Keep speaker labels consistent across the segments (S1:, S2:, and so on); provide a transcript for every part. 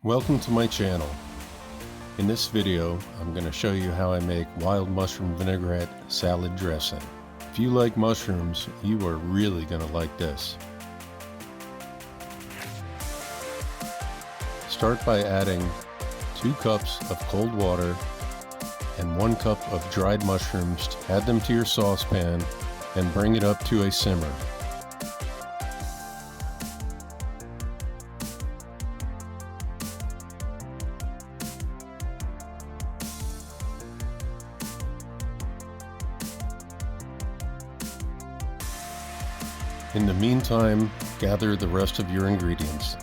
S1: Welcome to my channel. In this video, I'm going to show you how I make wild mushroom vinaigrette salad dressing. If you like mushrooms, you are really going to like this. Start by adding 2 cups of cold water and 1 cup of dried mushrooms. Add them to your saucepan and bring it up to a simmer. In the meantime, gather the rest of your ingredients.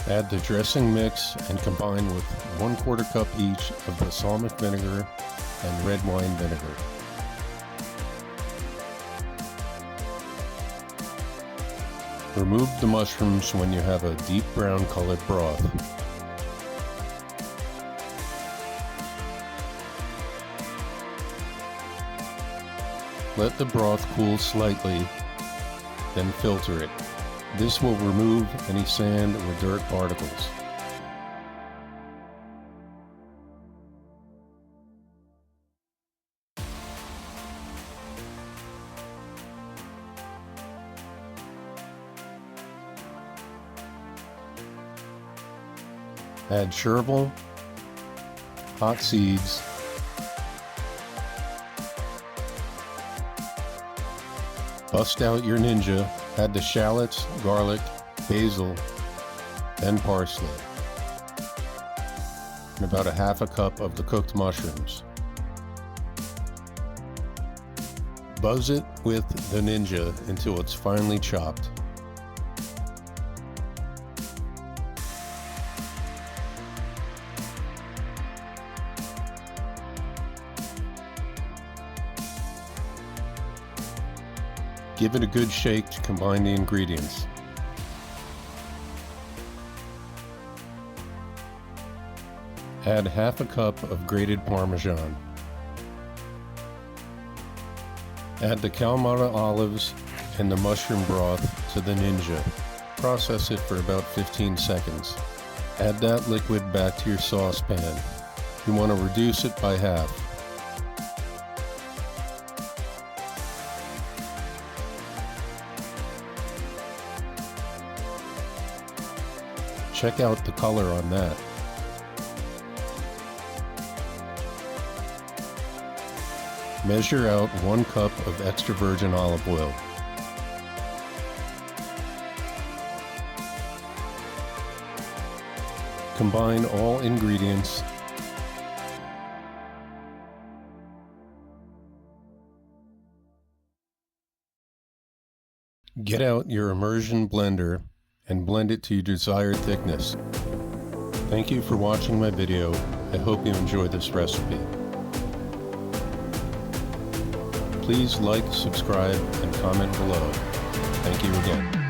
S1: Add the dressing mix and combine with 1/4 cup each of balsamic vinegar and red wine vinegar. Remove the mushrooms when you have a deep brown colored broth. Let the broth cool slightly, then filter it. This will remove any sand or dirt particles. Add chervil, hot seeds, bust out your ninja. Add the shallots, garlic, basil, then parsley, and about 1/2 cup of the cooked mushrooms. Buzz it with the ninja until it's finely chopped. Give it a good shake to combine the ingredients. Add 1/2 cup of grated Parmesan. Add the Kalamata olives and the mushroom broth to the ninja. Process it for about 15 seconds. Add that liquid back to your saucepan. You want to reduce it by half. Check out the color on that. Measure out 1 cup of extra virgin olive oil. Combine all ingredients. Get out your immersion blender and blend it to your desired thickness. Thank you for watching my video. I hope you enjoyed this recipe. Please like, subscribe, and comment below. Thank you again.